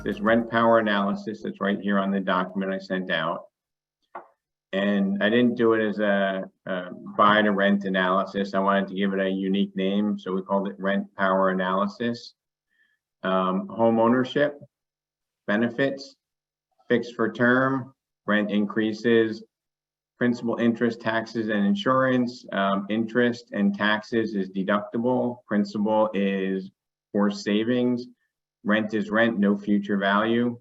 this rent power analysis that's right here on the document I sent out. And I didn't do it as a buy to rent analysis. I wanted to give it a unique name, so we called it rent power analysis. Home ownership, benefits, fixed for term, rent increases, principal, interest, taxes, and insurance. Interest and taxes is deductible. Principal is forced savings. Rent is rent, no future value.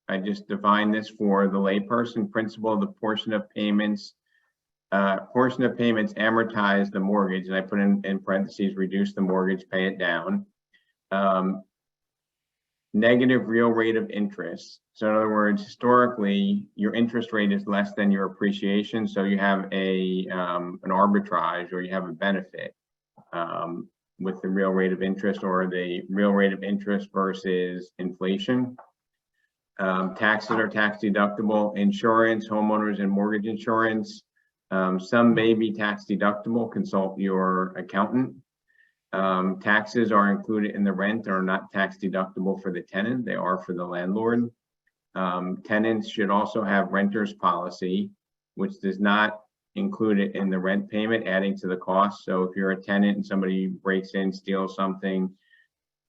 I just defined this for the layperson. Principal, the portion of payments amortize the mortgage, and I put in parentheses, reduce the mortgage, pay it down. Negative real rate of interest. So in other words, historically, your interest rate is less than your appreciation, so you have an arbitrage, or you have a benefit with the real rate of interest, or the real rate of interest versus inflation. Taxes are tax deductible. Insurance, homeowners and mortgage insurance, some may be tax deductible. Consult your accountant. Taxes are included in the rent, are not tax deductible for the tenant. They are for the landlord. Tenants should also have renter's policy, which does not include it in the rent payment, adding to the cost. So if you're a tenant and somebody breaks in, steals something,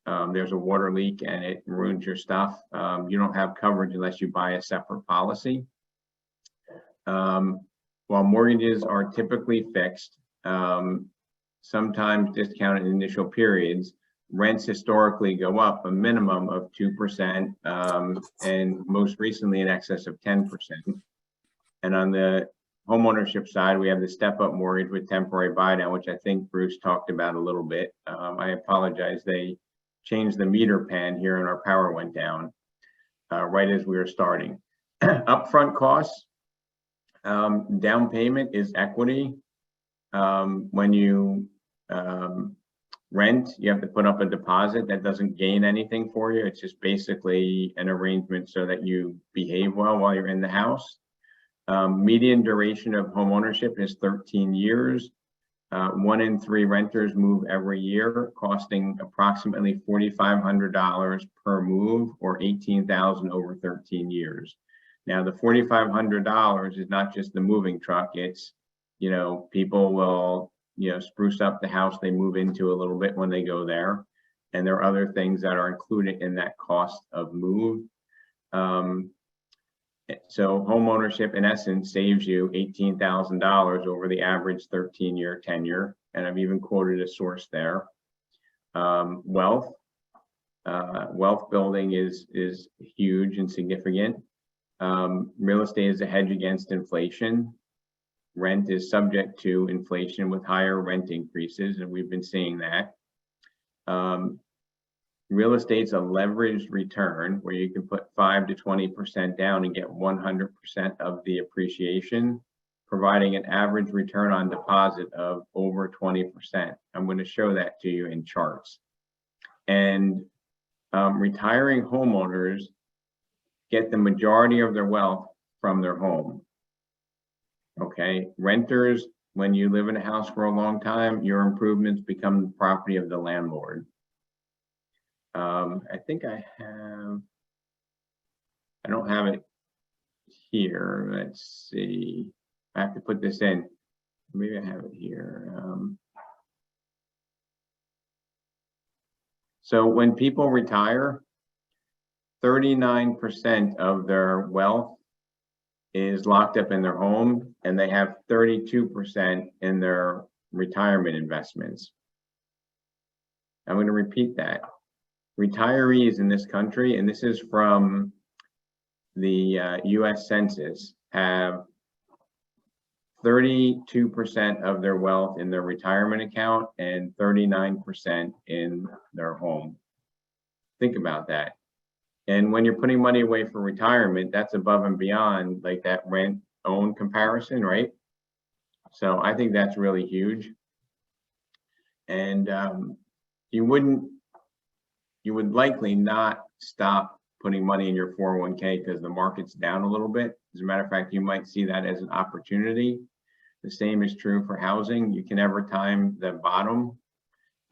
there's a water leak and it ruins your stuff, you don't have coverage unless you buy a separate policy. While mortgages are typically fixed, sometimes discounted in initial periods, rents historically go up a minimum of 2%, and most recently in excess of 10%. And on the homeownership side, we have the step-up mortgage with temporary buy-down, which I think Bruce talked about a little bit. I apologize, they changed the meter pan here and our power went down right as we were starting. Upfront costs, down payment is equity. When you rent, you have to put up a deposit that doesn't gain anything for you. It's just basically an arrangement so that you behave well while you're in the house. Median duration of home ownership is 13 years. 1 in 3 renters move every year, costing approximately $4,500 per move, or $18,000 over 13 years. Now, the $4,500 is not just the moving truck. It's, you know, people will, you know, spruce up the house they move into a little bit when they go there. And there are other things that are included in that cost of move. So home ownership in essence saves you $18,000 over the average 13-year tenure. And I've even quoted a source there. Wealth building is huge and significant. Real estate is a hedge against inflation. Rent is subject to inflation with higher rent increases, and we've been seeing that. Real estate's a leveraged return where you can put 5 to 20% down and get 100% of the appreciation, providing an average return on deposit of over 20%. I'm going to show that to you in charts. And retiring homeowners get the majority of their wealth from their home. Okay, renters, when you live in a house for a long time, your improvements become the property of the landlord. I think I don't have it here. Let's see. I have to put this in. Maybe I have it here. So when people retire, 39% of their wealth is locked up in their home, and they have 32% in their retirement investments. I'm going to repeat that. Retirees in this country, and this is from the US Census, have 32% of their wealth in their retirement account and 39% in their home. Think about that. And when you're putting money away for retirement, that's above and beyond like that rent-own comparison, right? So I think that's really huge. And you would likely not stop putting money in your 401k because the market's down a little bit. As a matter of fact, you might see that as an opportunity. The same is true for housing. You can never time the bottom,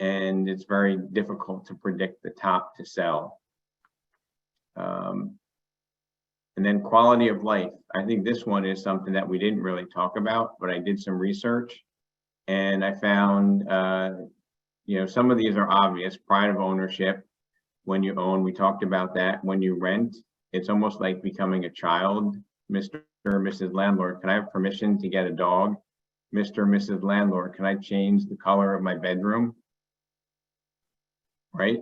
and it's very difficult to predict the top to sell. And then quality of life. I think this one is something that we didn't really talk about, but I did some research and I found, some of these are obvious. Pride of ownership. When you own, we talked about that. When you rent, it's almost like becoming a child. Mr. or Mrs. Landlord, can I have permission to get a dog? Mr. or Mrs. Landlord, can I change the color of my bedroom? Right?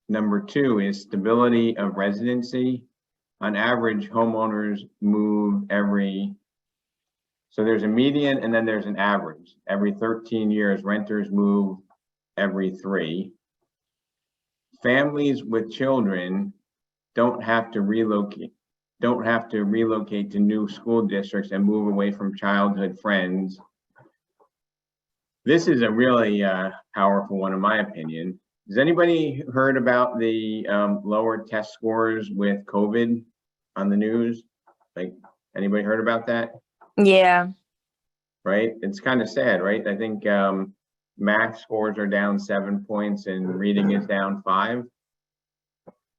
Number 2 is stability of residency. On average, homeowners move so there's a median and then there's an average. Every 13 years, renters move every 3. Families with children don't have to relocate to new school districts and move away from childhood friends. This is a really powerful one in my opinion. Has anybody heard about the lower test scores with COVID on the news? Like, anybody heard about that? Yeah. Right? It's kind of sad, right? I think math scores are down 7 points and reading is down 5.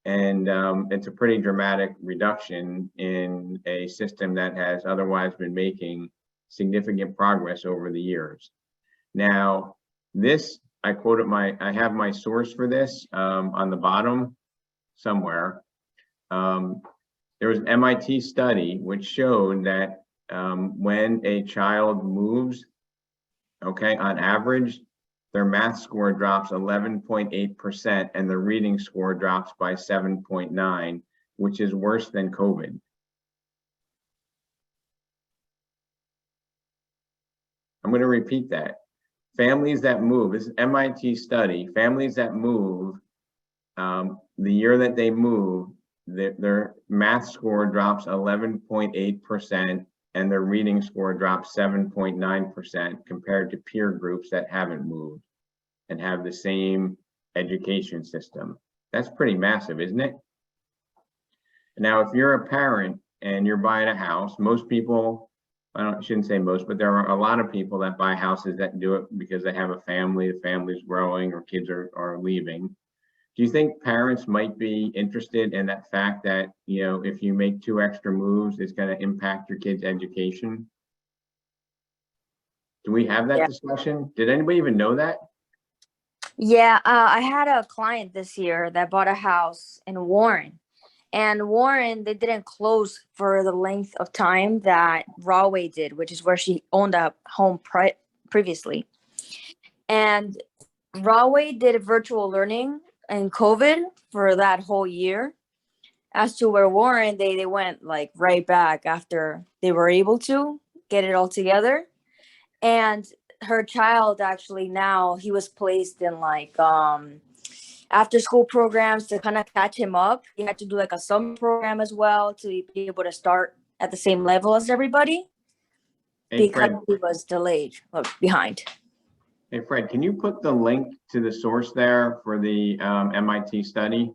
And it's a pretty dramatic reduction in a system that has otherwise been making significant progress over the years. Now, this, I have my source for this on the bottom somewhere. There was an MIT study which showed that when a child moves, on average, their math score drops 11.8% and the reading score drops by 7.9, which is worse than COVID. I'm going to repeat that. Families that move, this is MIT study, families that move, the year that they move, their math score drops 11.8% and their reading score drops 7.9% compared to peer groups that haven't moved and have the same education system. That's pretty massive, isn't it? Now, if you're a parent and you're buying a house, most people, I shouldn't say most, but there are a lot of people that buy houses that do it because they have a family, the family's growing or kids are leaving. Do you think parents might be interested in that fact that, if you make 2 extra moves, it's going to impact your kid's education? Do we have that discussion? Did anybody even know that? Yeah, I had a client this year that bought a house in Warren. And Warren, they didn't close for the length of time that Rahway did, which is where she owned a home previously. And Rahway did virtual learning in COVID for that whole year. As to where Warren, they went like right back after they were able to get it all together. And her child actually now, he was placed in like after school programs to kind of catch him up. He had to do like a summer program as well to be able to start at the same level as everybody. Hey, because Fred, he was delayed or behind. Hey Fred, can you put the link to the source there for the MIT study?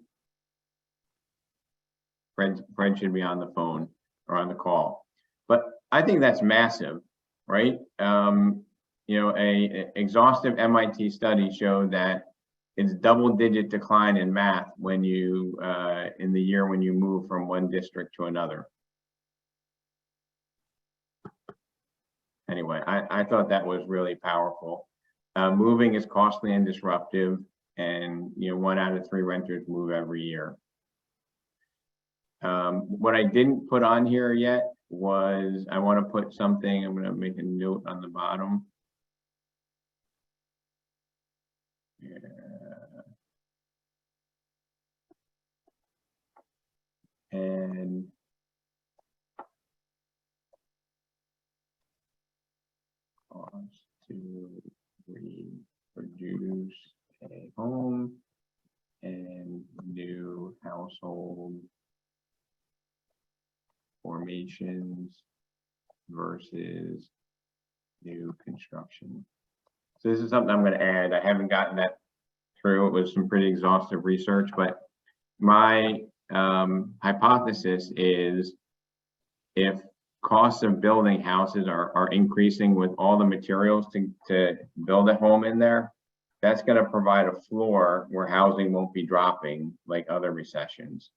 Fred should be on the phone or on the call. But I think that's massive, right? A exhaustive MIT study showed that it's double-digit decline in math when you in the year when you move from one district to another. Anyway, I thought that was really powerful. Moving is costly and disruptive, and 1 out of 3 renters move every year. What I didn't put on here yet was I want to put something. I'm going to make a note on the bottom. Yeah. And cost to reproduce a home and new household formations versus new construction. So this is something I'm going to add. I haven't gotten that through. It was some pretty exhaustive research, but my hypothesis is if costs of building houses are increasing with all the materials to build a home in there, that's going to provide a floor where housing won't be dropping like other recessions,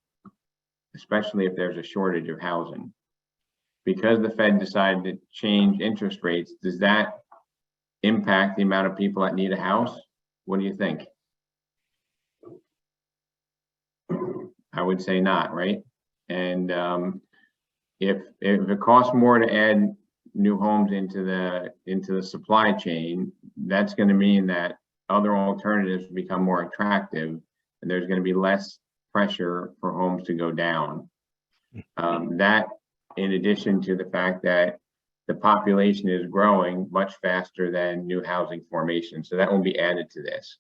especially if there's a shortage of housing. Because the Fed decided to change interest rates, does that impact the amount of people that need a house? What do you think? I would say not, right? And if it costs more to add new homes into the supply chain, that's going to mean that other alternatives become more attractive, and there's going to be less pressure for homes to go down. That, in addition to the fact that the population is growing much faster than new housing formation, so that will be added to this.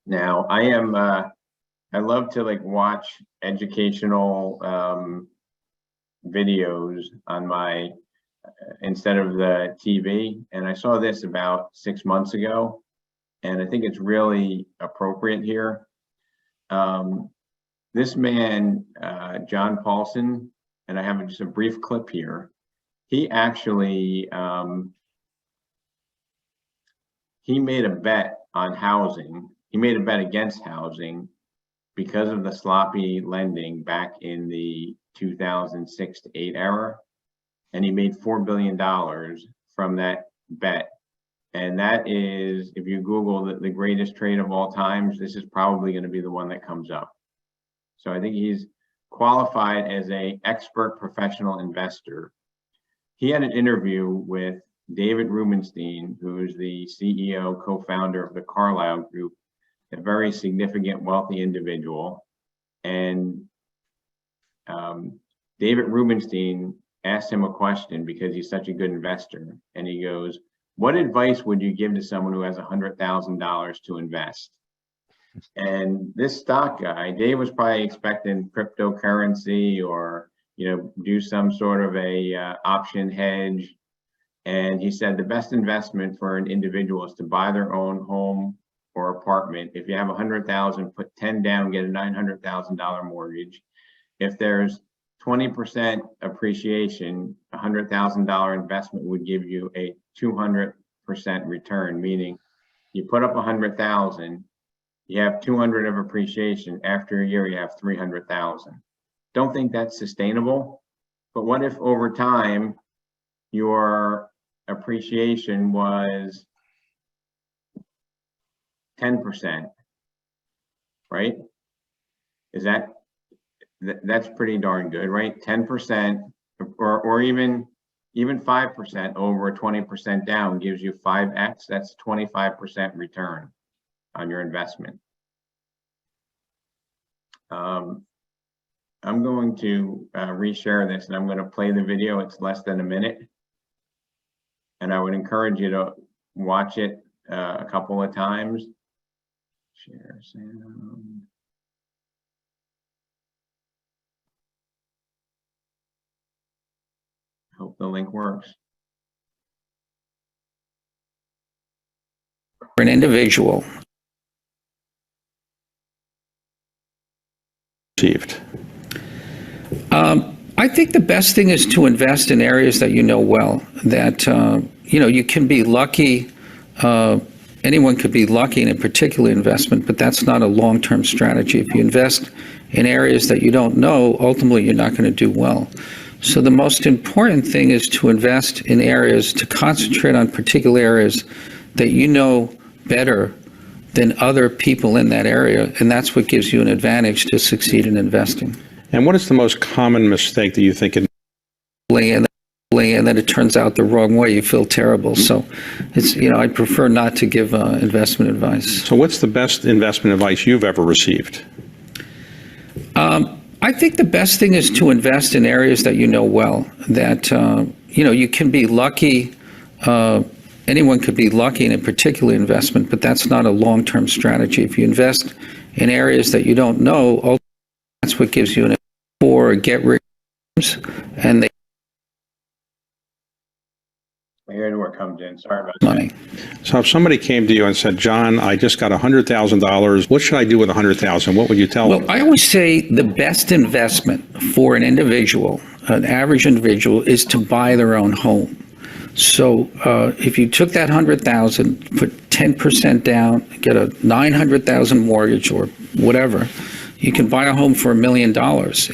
Now, I love to like watch educational videos on my instead of the TV, and I saw this about 6 months ago, and I think it's really appropriate here. This man, John Paulson, and I have just a brief clip here. He actually he made a bet on housing. He made a bet against housing because of the sloppy lending back in the 2006 to 8 era. And he made $4 billion from that bet. And that is, if you Google the greatest trade of all times, this is probably going to be the one that comes up. So I think he's qualified as an expert professional investor. He had an interview with David Rubenstein, who is the CEO, co-founder of the Carlyle Group, a very significant wealthy individual. And David Rubenstein asked him a question because he's such a good investor. And he goes, what advice would you give to someone who has $100,000 to invest? And this stock guy, Dave, was probably expecting cryptocurrency or, do some sort of a option hedge. And he said the best investment for an individual is to buy their own home or apartment. If you have 100,000, put 10 down, get a $900,000 mortgage. If there's 20% appreciation, a $100,000 investment would give you a 200% return, meaning you put up 100,000, you have 200 of appreciation. After a year, you have 300,000. Don't think that's sustainable, but what if over time your appreciation was 10%, right? Is that's pretty darn good, right? 10% or even 5% over 20% down gives you 5x. That's 25% return on your investment. I'm going to reshare this, and I'm going to play the video. It's less than a minute, and I would encourage you to watch it a couple of times. Share sound. Hope the link works. For an individual. I think the best thing is to invest in areas that you know well, that, you can be lucky. Anyone could be lucky in a particular investment, but that's not a long-term strategy. If you invest in areas that you don't know, ultimately you're not going to do well. So the most important thing is to invest in areas, to concentrate on particular areas that you know better than other people in that area, and that's what gives you an advantage to succeed in investing. And what is the most common mistake that you think in and then it turns out the wrong way, you feel terrible. So it's, I prefer not to give investment advice. So what's the best investment advice you've ever received? I think the best thing is to invest in areas that you know well, that, you can be lucky. Anyone could be lucky in a particular investment, but that's not a long-term strategy. If you invest in areas that you don't know, ultimately that's what gives you an or get rich, and they Here's where it comes in. Sorry about money. that. So if somebody came to you and said, John, I just got $100,000. What should I do with $100,000? What would you tell them? Well, I always say the best investment for an individual, an average individual, is to buy their own home. So if you took that 100,000, put 10% down, get a 900,000 mortgage or whatever, you can buy a home for $1 million.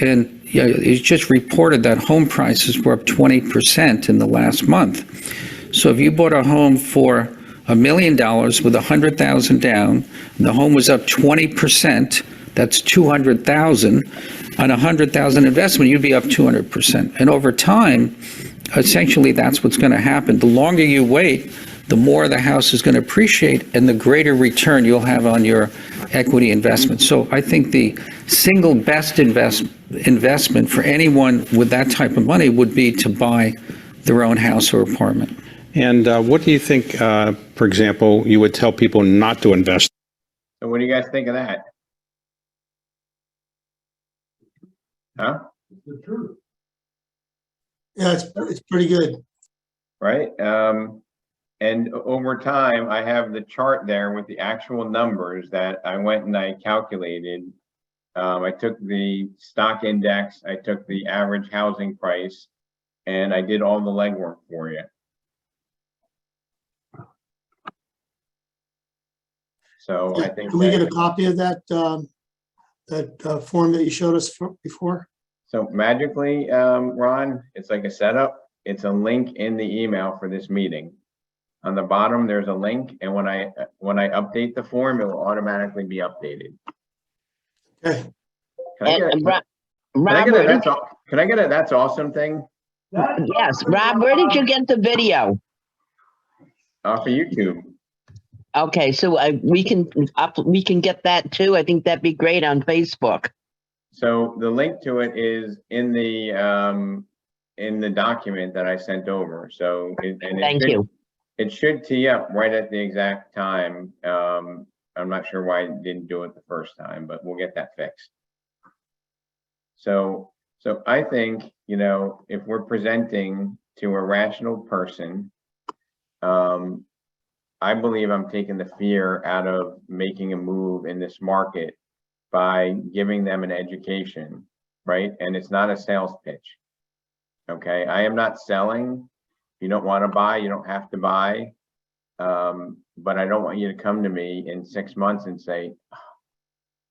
And yeah, it just reported that home prices were up 20% in the last month. So if you bought a home for $1 million with 100,000 down, and the home was up 20%, that's 200,000. On 100,000 investment, you'd be up 200%. And over time, essentially, that's what's going to happen. The longer you wait, the more the house is going to appreciate and the greater return you'll have on your equity investment. So I think the single best investment for anyone with that type of money would be to buy their own house or apartment. And what do you think, for example, you would tell people not to invest? So what do you guys think of that? Huh? The truth. Yeah, it's pretty good. Right? And over time, I have the chart there with the actual numbers that I went and I calculated. I took the stock index, I took the average housing price, and I did all the legwork for you. So I think. Can we get a copy of that form that you showed us before? So magically, Ron, it's like a setup. It's a link in the email for this meeting. On the bottom, there's a link, and when I update the form, it will automatically be updated. Okay. Can I get a that's awesome thing? Yes, Rob, where did you get the video? Off of YouTube. Okay, so we can get that too. I think that'd be great on Facebook. So the link to it is in the document that I sent over. So Thank you. It should tee up right at the exact time. I'm not sure why it didn't do it the first time, but we'll get that fixed. So I think, if we're presenting to a rational person, I believe I'm taking the fear out of making a move in this market by giving them an education, right? And it's not a sales pitch. Okay, I am not selling. If you don't want to buy, you don't have to buy. But I don't want you to come to me in 6 months and say,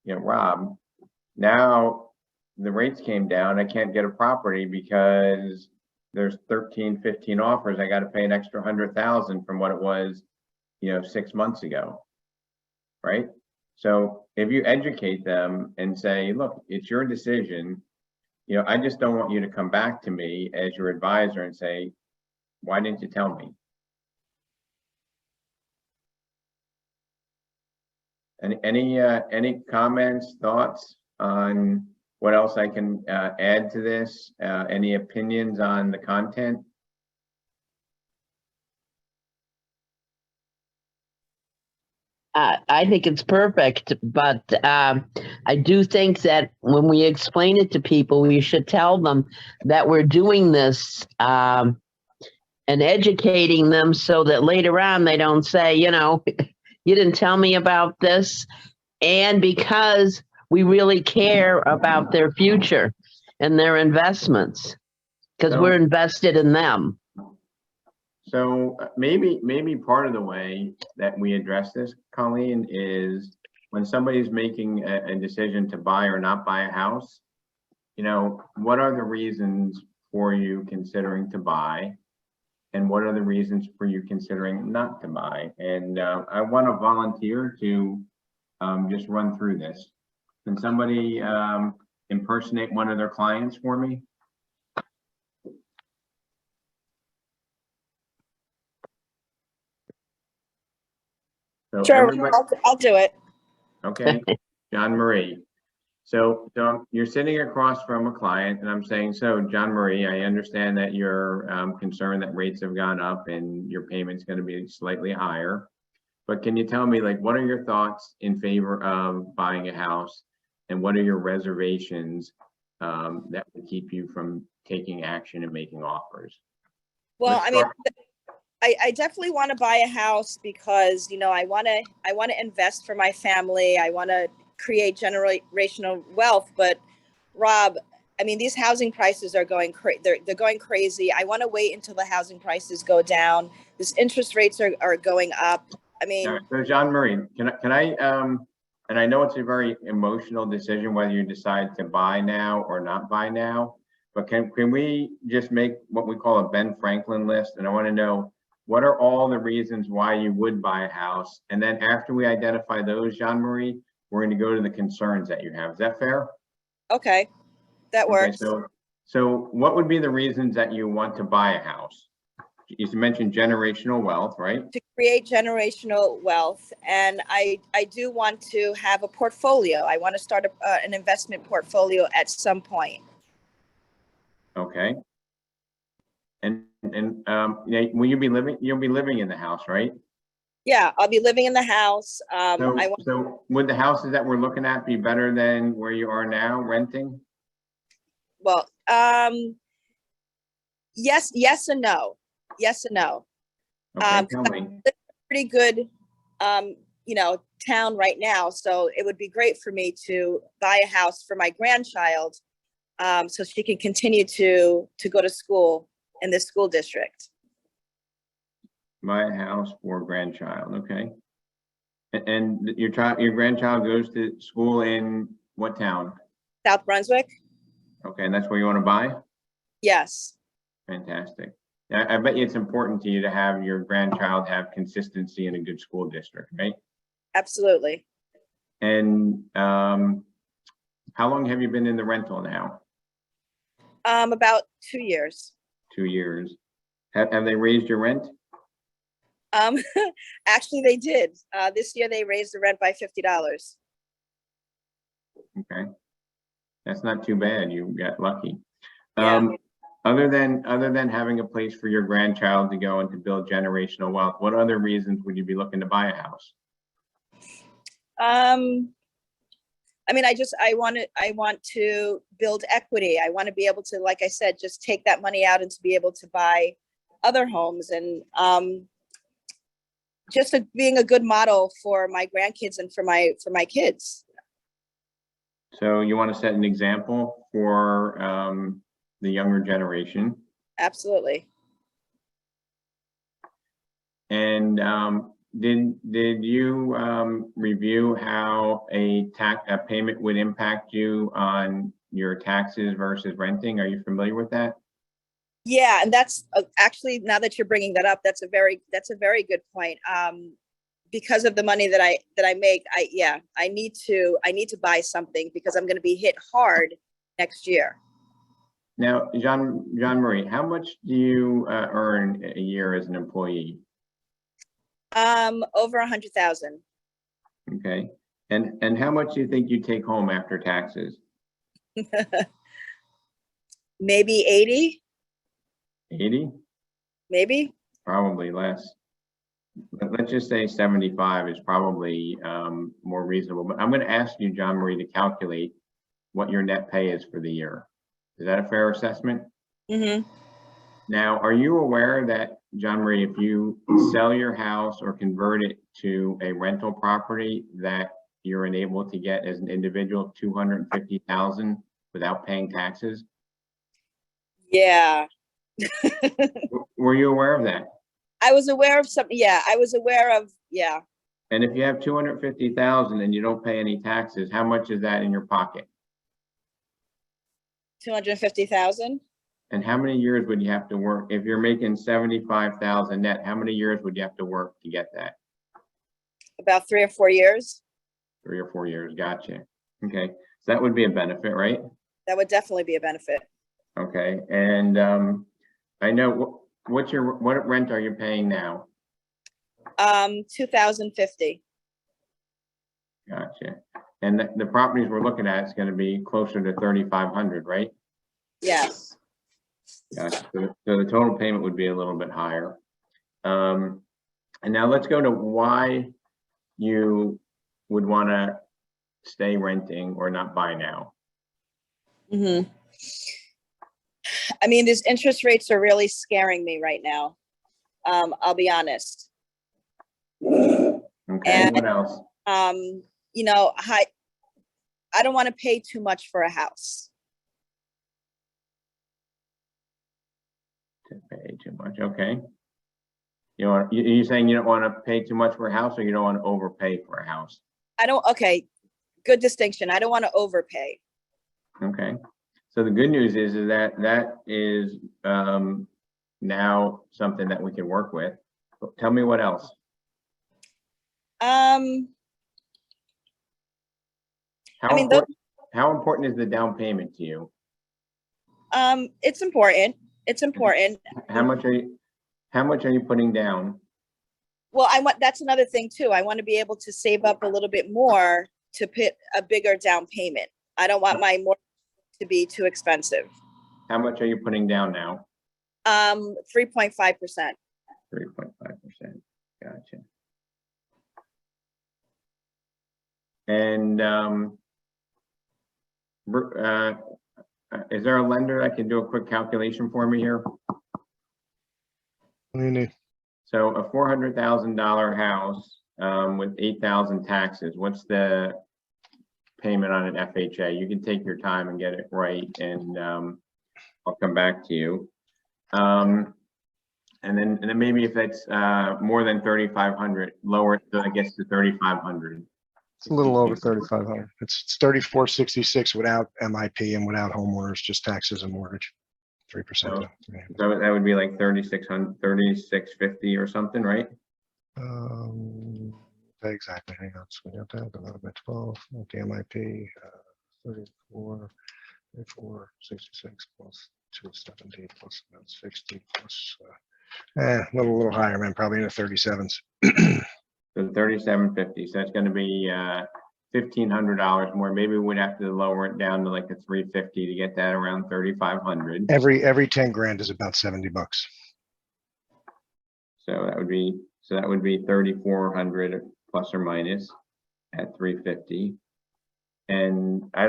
Rob, now the rates came down. I can't get a property because there's 13, 15 offers. I got to pay an extra 100,000 from what it was, 6 months ago. Right. So if you educate them and say, look, it's your decision. I just don't want you to come back to me as your advisor and say, why didn't you tell me? Any comments, thoughts on what else I can add to this? Any opinions on the content? I think it's perfect, but I do think that when we explain it to people, we should tell them that we're doing this and educating them so that later on they don't say, you didn't tell me about this. And because we really care about their future and their investments, because we're invested in them. So maybe part of the way that we address this, Colleen, is when somebody's making a decision to buy or not buy a house, what are the reasons for you considering to buy? And what are the reasons for you considering not to buy? And I want to volunteer to just run through this. Can somebody impersonate one of their clients for me? So sure, I'll do it. Okay, John Marie. So you're sitting across from a client and I'm saying, so John Marie, I understand that you're concerned that rates have gone up and your payment's going to be slightly higher. But can you tell me, what are your thoughts in favor of buying a house? And what are your reservations that would keep you from taking action and making offers? Well, I definitely want to buy a house because, I want to invest for my family. I want to create generational wealth. But Rob, I mean, these housing prices are going they're going crazy. I want to wait until the housing prices go down. This interest rates are going up. I All mean, right, so Jean Marie, can I, and I know it's a very emotional decision whether you decide to buy now or not buy now, but can we just make what we call a Ben Franklin list? And I want to know, what are all the reasons why you would buy a house? And then after we identify those, Jean Marie, we're going to go to the concerns that you have. Is that fair? okay, that Okay, works. so what would be the reasons that you want to buy a house? You mentioned generational wealth, right? To create generational wealth, and I do want to have a portfolio. I want to start an investment portfolio at some point. Okay. And yeah, will you be living? You'll be living in the house, right? Yeah, I'll be living in the house. So would the houses that we're looking at be better than where you are now renting? Well, yes and no. Yes and no. Okay, tell me. Pretty good, town right now. So it would be great for me to buy a house for my grandchild, so she can continue to go to school in this school district. Buy a house for grandchild, okay. And your grandchild goes to school in what town? South Brunswick? Okay, and that's where you want to buy? Yes, Fantastic. I bet you it's important to you to have your grandchild have consistency in a good school district, right? absolutely. And how long have you been in the rental now? About 2 years. 2 years. Have they raised your rent? Actually, they did. This year they raised the rent by $50. Okay. That's not too bad. You got lucky. Yeah. Other than having a place for your grandchild to go and to build generational wealth, what other reasons would you be looking to buy a house? I mean, I want to build equity. I want to be able to, like I said, just take that money out and to be able to buy other homes, and just being a good model for my grandkids and for my kids. So you want to set an example for the younger generation. Absolutely. And did you review how a payment would impact you on your taxes versus renting? Are you familiar with that? Yeah, and that's actually, now that you're bringing that up, that's a very good point. Because of the money that I make, I need to buy something because I'm going to be hit hard next year. Now, Jean Marie, how much do you earn a year as an employee? Over 100,000. Okay, and how much do you think you take home after taxes? Maybe 80. 80? Maybe. Probably less. Let's just say 75 is probably more reasonable. But I'm going to ask you, Jean Marie, to calculate what your net pay is for the year. Is that a fair assessment? Mm-hmm. Now, are you aware that, Jean Marie, if you sell your house or convert it to a rental property, that you're enabled to get as an individual $250,000 without paying taxes? Yeah. Were you aware of that? I was aware of something. Yeah, I was aware of, yeah. And if you have 250,000 and you don't pay any taxes, how much is that in your pocket? 250,000. And how many years would you have to work? If you're making 75,000 net, how many years would you have to work to get that? About 3 or 4 years. 3 or 4 years, gotcha. Okay, so that would be a benefit, right? That would definitely be a benefit. Okay, and I know, what rent are you paying now? 2,050. Gotcha. And the properties we're looking at is going to be closer to 3,500, right? Yes. Gotcha. So the total payment would be a little bit higher. And now let's go to why you would want to stay renting or not buy now. Mm-hmm. I mean, these interest rates are really scaring me right now. I'll be honest. Okay, And, what else? I don't want to pay too much for a house. To pay too much, okay. You saying you don't want to pay too much for a house, or you don't want to overpay for a house? Okay, good distinction. I don't want to overpay. Okay, so the good news is that is now something that we can work with. Tell me what else. How I mean, how important is the down payment to you? it's important. It's important. How much are you putting down? Well, that's another thing too. I want to be able to save up a little bit more to put a bigger down payment. I don't want my mortgage to be too expensive. How much are you putting down now? 3.5%. 3.5%. Gotcha. And is there a lender that can do a quick calculation for me here? What do you need? So a $400,000 house with 8,000 taxes, what's the payment on an FHA? You can take your time and get it right, and I'll come back to you. And then maybe if it's more than 3,500, lower it, I guess, to 3,500. It's a little over 3,500. It's 3,466 without MIP and without homeowners, just taxes and mortgage. 3%. So that would be like 3,600, 3,650 or something, right? Exactly. Hang on. So we got that divided by 12. Okay, MIP 34, 66 plus 270 plus about 60 plus a little higher, man. Probably in the 37s. So 3,750. So it's going to be $1,500 more. Maybe we'd have to lower it down to like a 350 to get that around 3,500. Every 10 grand is about $70. So that would be 3,400 plus or minus at 350. And I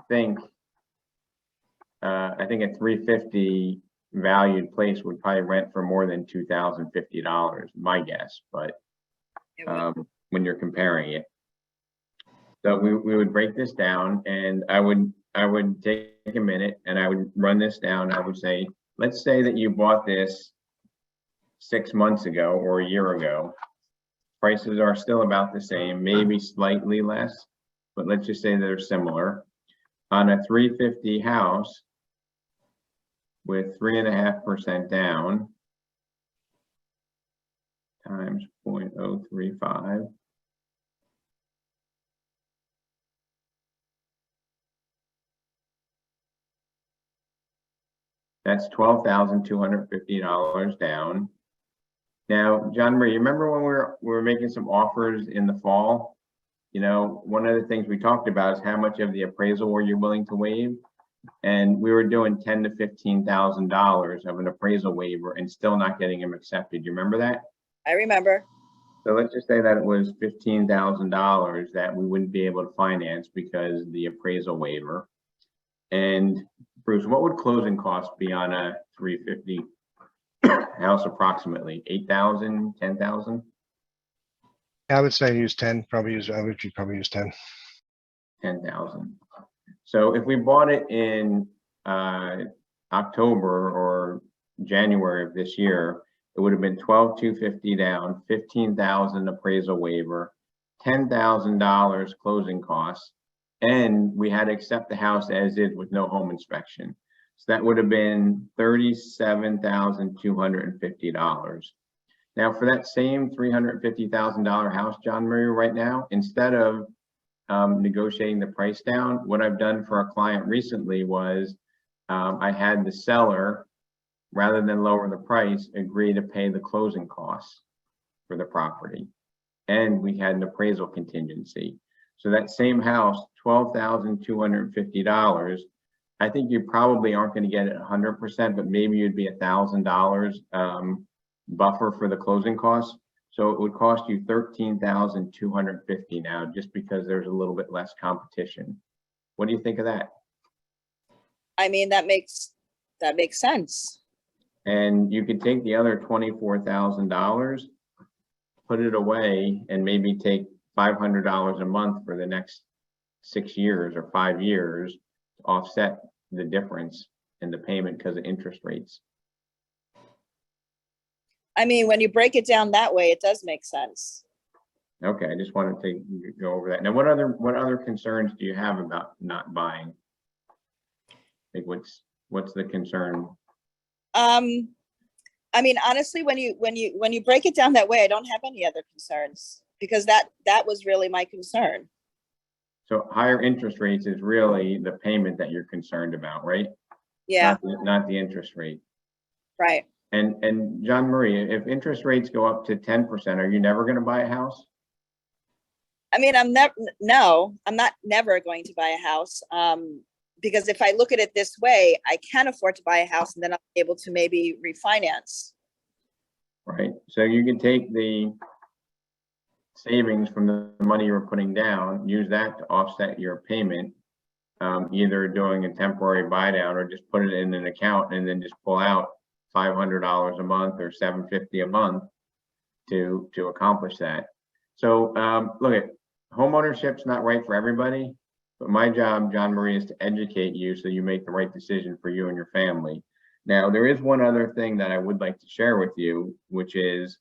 think I think a 350 valued place would probably rent for more than $2,050, my guess, but when you're comparing it. So we would break this down, and I would take a minute and I would run this down. I would say, let's say that you bought this 6 months ago or a year ago. Prices are still about the same, maybe slightly less, but let's just say they're similar. On a 350 house with 3.5% down times 0.035. That's $12,250 down. Now, John Marie, you remember when we were making some offers in the fall? You know, one of the things we talked about is how much of the appraisal were you willing to waive? And we were doing $10,000 to $15,000 of an appraisal waiver and still not getting them accepted. You remember that? I remember. So let's just say that it was $15,000 that we wouldn't be able to finance because of the appraisal waiver. And Bruce, what would closing costs be on a 350 house approximately? 8,000, 10,000? I would say use 10. Probably use 10. 10,000. So if we bought it in October or January of this year, it would have been $12,250 down, 15,000 appraisal waiver, $10,000 closing costs, and we had to accept the house as is with no home inspection. So that would have been $37,250. Now for that same $350,000 house, John Marie, right now, instead of negotiating the price down, what I've done for a client recently was I had the seller, rather than lower the price, agree to pay the closing costs for the property. And we had an appraisal contingency. So that same house, $12,250, I think you probably aren't going to get it 100%, but maybe you'd be $1,000 buffer for the closing costs. So it would cost you $13,250 now, just because there's a little bit less competition. What do you think of that? I mean, that makes sense. And you could take the other $24,000, put it away, and maybe take $500 a month for the next 6 years or 5 years to offset the difference. in the payment because of interest rates. I mean, when you break it down that way, it does make sense. Okay, I just wanted to go over that. Now, what other concerns do you have about not buying? Like, what's the concern? I mean, honestly, when you break it down that way, I don't have any other concerns, because that was really my concern. So higher interest rates is really the payment that you're concerned about, right? Yeah, Not the interest rate. right. And John Marie, if interest rates go up to 10%, are you never going to buy a house? I mean, I'm not never going to buy a house. Because if I look at it this way, I can afford to buy a house, and then I'll be able to maybe refinance. Right. So you can take the savings from the money you were putting down, use that to offset your payment, either doing a temporary buy down or just put it in an account and then just pull out $500 a month or $750 a month to accomplish that. So look, at homeownership's not right for everybody, but my job, John Marie, is to educate you so you make the right decision for you and your family. Now, there is one other thing that I would like to share with you, which is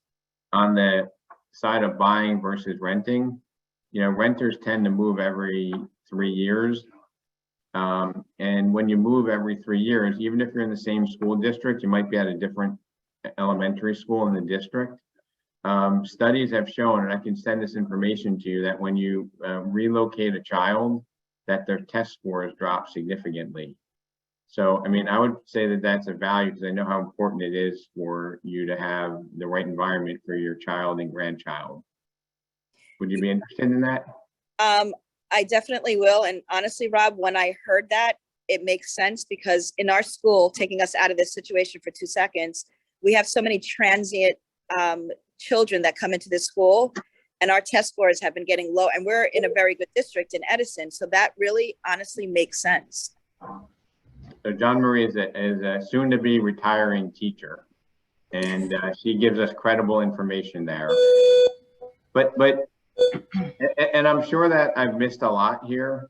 on the side of buying versus renting. You know, renters tend to move every 3 years. And when you move every 3 years, even if you're in the same school district, you might be at a different elementary school in the district. Studies have shown, and I can send this information to you, that when you relocate a child, that their test scores drop significantly. So, I mean, I would say that that's a value, because I know how important it is for you to have the right environment for your child and grandchild. Would you be interested in that? I definitely will. And honestly, Rob, when I heard that, it makes sense, because in our school, taking us out of this situation for 2 seconds, we have so many transient children that come into this school, and our test scores have been getting low, and we're in a very good district in Edison. So that really honestly makes sense. So John Marie is a soon-to-be retiring teacher, and she gives us credible information there. But and I'm sure that I've missed a lot here,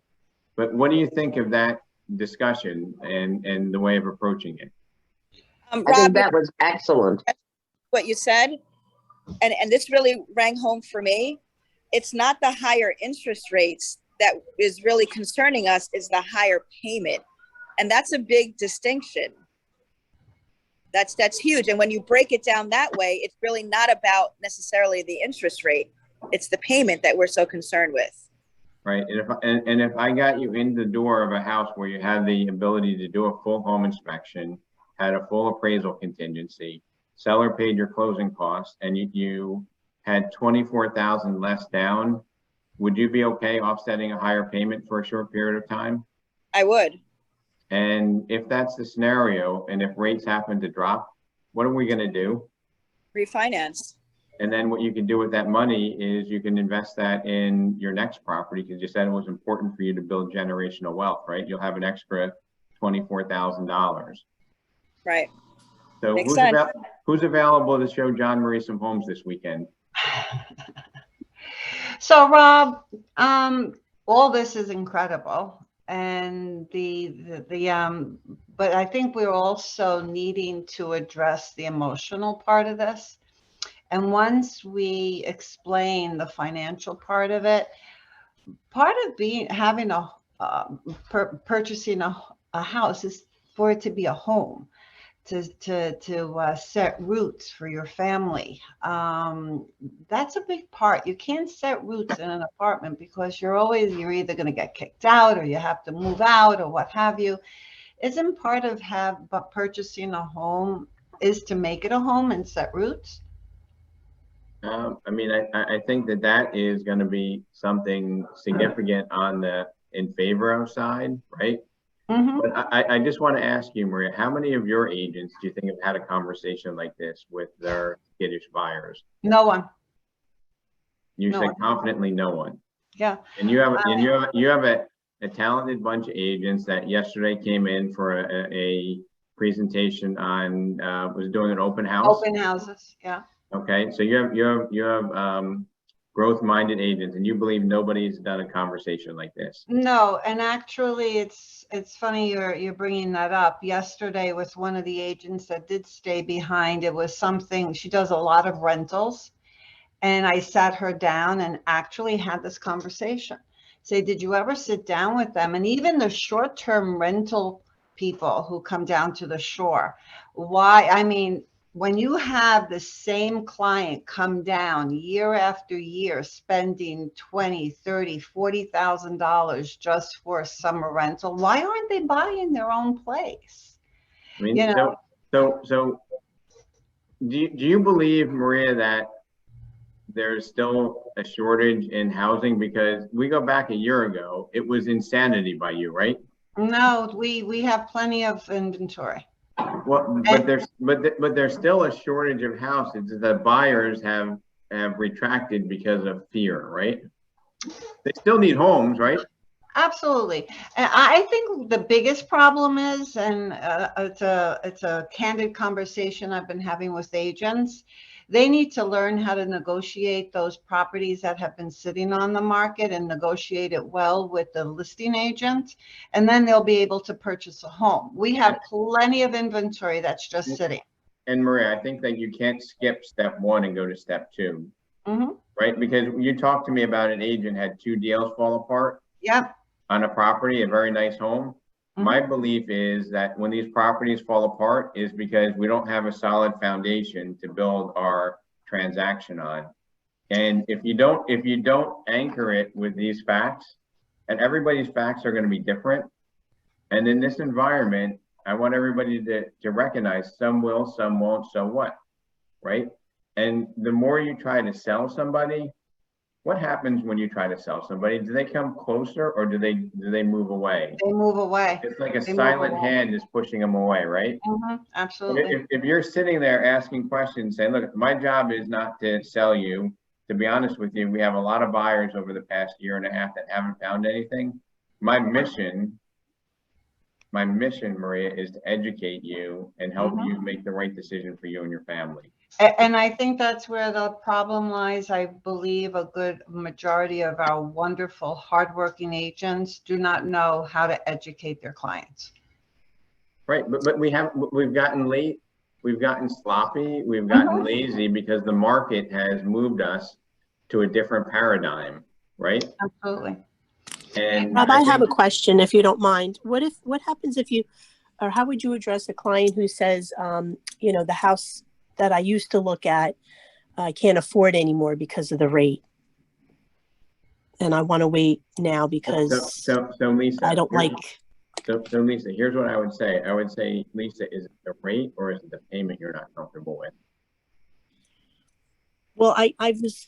but what do you think of that discussion and the way of approaching it? I think Rob, that was excellent. what you said, and this really rang home for me. It's not the higher interest rates that is really concerning us, is the higher payment. And that's a big distinction. That's huge. And when you break it down that way, it's really not about necessarily the interest rate. It's the payment that we're so concerned with. Right. And if I got you in the door of a house where you had the ability to do a full home inspection, had a full appraisal contingency, seller paid your closing costs, and you had 24,000 less down, would you be okay offsetting a higher payment for a short period of time? I would. And if that's the scenario, and if rates happen to drop, what are we going to do? Refinance. And then what you can do with that money is you can invest that in your next property, because you said it was important for you to build generational wealth, right? You'll have an extra $24,000. Right. So Makes sense. who's available to show John Marie some homes this weekend? So Rob, all this is incredible. And but I think we're also needing to address the emotional part of this. And once we explain the financial part of it, part of purchasing a house is for it to be a home, to set roots for your family. That's a big part. You can't set roots in an apartment, because you're either going to get kicked out, or you have to move out, or what have you. Isn't part of purchasing a home is to make it a home and set roots? I mean, I think that is going to be something significant on the in favor of side, right? Mm-hmm. But I just want to ask you, Maria, how many of your agents do you think have had a conversation like this with their skittish buyers? No one. You No said one. confidently no one. Yeah. And you have a talented bunch of agents that yesterday came in for a presentation on was doing an open house. Open houses. Yeah. Okay, so you have growth-minded agents, and you believe nobody's done a conversation like this. No, and actually, it's funny you're bringing that up. Yesterday with one of the agents that did stay behind, it was something, she does a lot of rentals, and I sat her down and actually had this conversation. Say, did you ever sit down with them? And even the short-term rental people who come down to the shore, why? I mean, when you have the same client come down year after year, spending 20, 30, $40,000 just for a summer rental, why aren't they buying their own place? I mean, You know, so do you believe, Maria, that there's still a shortage in housing? Because we go back a year ago, it was insanity by you, right? no, we have plenty of inventory. Well, but there's still a shortage of houses that buyers have retracted because of fear, right? They still need homes, right? Absolutely. And I think the biggest problem is, and it's a candid conversation I've been having with agents, they need to learn how to negotiate those properties that have been sitting on the market and negotiate it well with the listing agent, and then they'll be able to purchase a home. We have plenty of inventory that's just sitting. And Maria, I think that you can't skip step one and go to step two, Mm-hmm. right? Because you talked to me about an agent had 2 deals fall apart. Yep. On a property, a very nice home. Mhm. My belief is that when these properties fall apart is because we don't have a solid foundation to build our transaction on. And if you don't anchor it with these facts, and everybody's facts are going to be different. And in this environment, I want everybody to recognize some will, some won't, so what, right? And the more you try to sell somebody, what happens when you try to sell somebody? Do they come closer or do they move away? They move away. It's like a They move silent away. hand is pushing them away, right? Absolutely. If you're sitting there asking questions, saying, look, my job is not to sell you. To be honest with you, we have a lot of buyers over the past year and a half that haven't found anything. My mission, Maria, is to educate you and help you make the right decision for you and your family. And I think that's where the problem lies. I believe a good majority of our wonderful, hardworking agents do not know how to educate their clients. Right, but we've gotten late, we've gotten sloppy, we've gotten lazy because the market has moved us to a different paradigm, right? Absolutely. And Rob, I have a question, if you don't mind. What happens if you, or how would you address a client who says, the house that I used to look at, I can't afford anymore because of the rate, and I want to wait now because so Lisa, I don't like. So Lisa, here's what I would say. I would say, Lisa, is it the rate or is it the payment you're not comfortable with? Well, I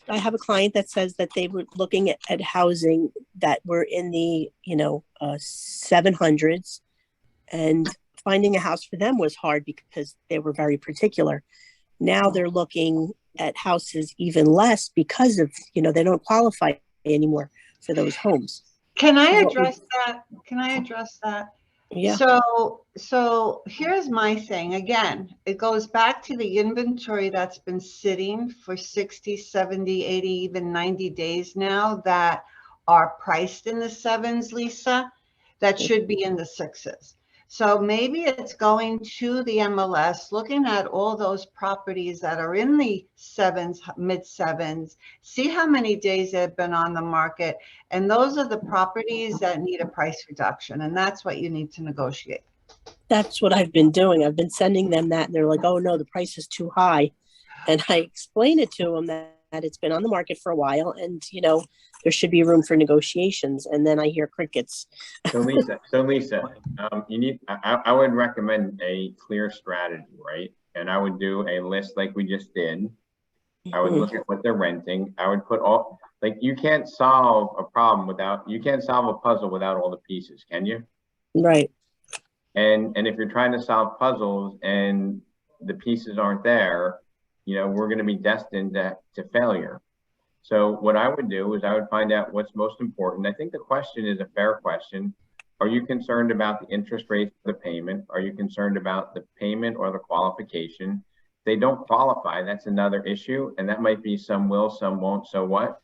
have a client that says that they were looking at housing that were in the 700s, and finding a house for them was hard because they were very particular. Now they're looking at houses even less because of, they don't qualify anymore for those homes. Can I address that? Yeah. So here's my thing. Again, it goes back to the inventory that's been sitting for 60, 70, 80, even 90 days now that are priced in the 7s, Lisa, that should be in the 6s. So maybe it's going to the MLS, looking at all those properties that are in the 7s, mid 7s, see how many days they've been on the market. And those are the properties that need a price reduction. And that's what you need to negotiate. That's what I've been doing. I've been sending them that, and they're like, oh no, the price is too high. And I explain it to them that it's been on the market for a while, and there should be room for negotiations. And then I hear crickets. So Lisa, I would recommend a clear strategy, right? And I would do a list like we just did. I would look at what they're renting. I would put you can't solve a problem you can't solve a puzzle without all the pieces, can you? Right. And if you're trying to solve puzzles and the pieces aren't there, we're going to be destined to failure. So what I would do is I would find out what's most important. I think the question is a fair question. Are you concerned about the interest rate for the payment? Are you concerned about the payment or the qualification? If they don't qualify, that's another issue. And that might be some will, some won't, so what?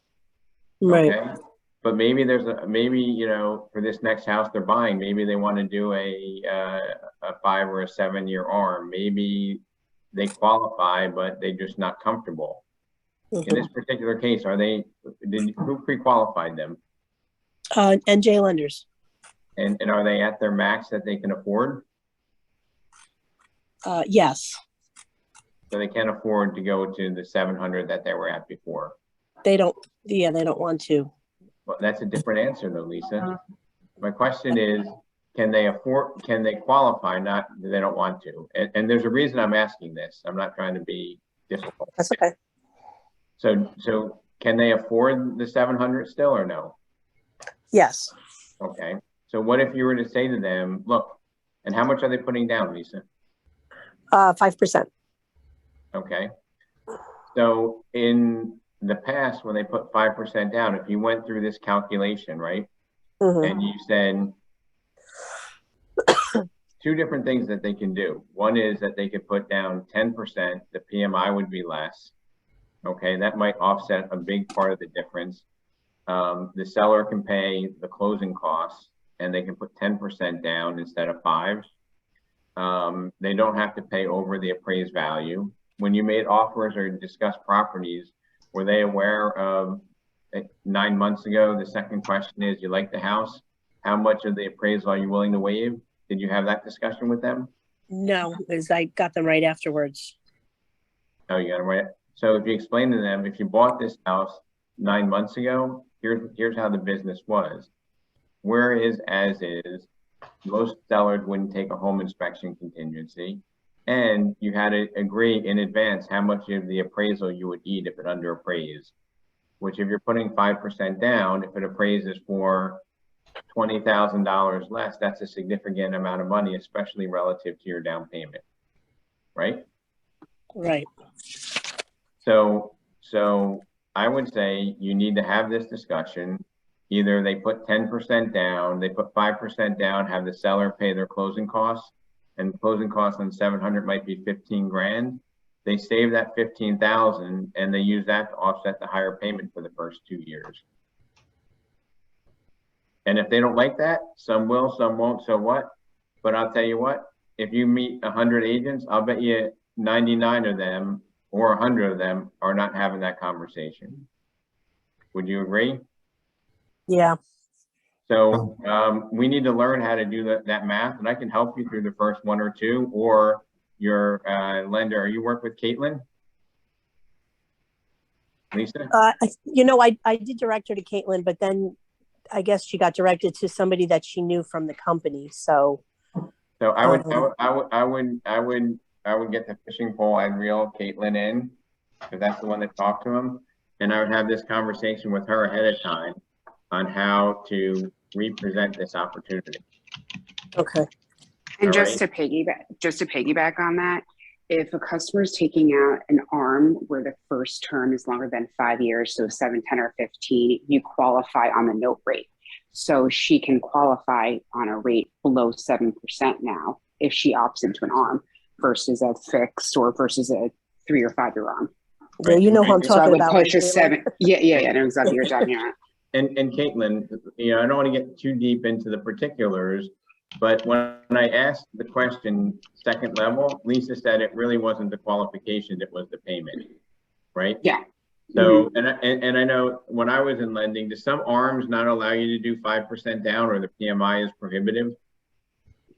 Right. Okay. But maybe maybe, you know, for this next house they're buying, maybe they want to do a 5 or a 7 year ARM. Maybe they qualify, but they're just not comfortable. In Mhm. this particular case, who pre-qualified them? NJ lenders. And are they at their max that they can afford? Yes, So they can't afford to go to the 700 that they were at before. they don't. Yeah, they don't want to. Well, that's a different answer though, Lisa. My question is, can they qualify? Not, they don't want to. And there's a reason I'm asking this. I'm not trying to be difficult. That's okay. So can they afford the 700 still or no? Yes. Okay. So what if you were to say to them, look, and how much are they putting down, Lisa? 5%. Okay. So in the past, when they put 5% down, if you went through this calculation, right? Mhm. And you said two different things that they can do. One is that they could put down 10%, the PMI would be less. Okay, that might offset a big part of the difference. The seller can pay the closing costs and they can put 10% down instead of 5. They don't have to pay over the appraised value. When you made offers or discussed properties, were they aware of 9 months ago? The second question is, you like the house? How much of the appraisal are you willing to waive? Did you have that discussion with them? No, because I got them right afterwards. Oh, you got them right. So if you explain to them, if you bought this house 9 months ago, here's how the business was. Whereas as is, most sellers wouldn't take a home inspection contingency. And you had to agree in advance how much of the appraisal you would eat if it underappraised. Which if you're putting 5% down, if it appraises for $20,000 less, that's a significant amount of money, especially relative to your down payment, right? Right. So I would say you need to have this discussion. Either they put 10% down, they put 5% down, have the seller pay their closing costs, and closing costs on 700 might be 15 grand. They save that 15,000 and they use that to offset the higher payment for the first 2 years. And if they don't like that, some will, some won't, so what? But I'll tell you what, if you meet 100 agents, I'll bet you 99 of them or 100 of them are not having that conversation. Would you agree? Yeah. So we need to learn how to do that math, and I can help you through the first 1 or 2, or your lender. Are you work with Caitlin? Lisa? I did direct her to Caitlin, but then I guess she got directed to somebody that she knew from the company. So I would get the fishing pole. I'd reel Caitlin in, if that's the one that talked to him, and I would have this conversation with her ahead of time on how to represent this opportunity. okay. And All just to piggyback on that, if a customer is taking out an ARM where the first term is longer than 5 years, so 7, 10, or 15, you qualify on the note rate. So she can qualify on a rate below 7% now if she opts into an ARM versus a fixed or versus a 3 or 5 year ARM. Yeah, you know who I'm So I talking would about. push right, a Caitlin? 7. Yeah, I know exactly what you're talking about. And Caitlin, you know, I don't want to get too deep into the particulars, but when I asked the question second level, Lisa said it really wasn't the qualifications, it was the payment, right? Yeah. So, and I know when I was in lending, do some ARMs not allow you to do 5% down, or the PMI is prohibitive?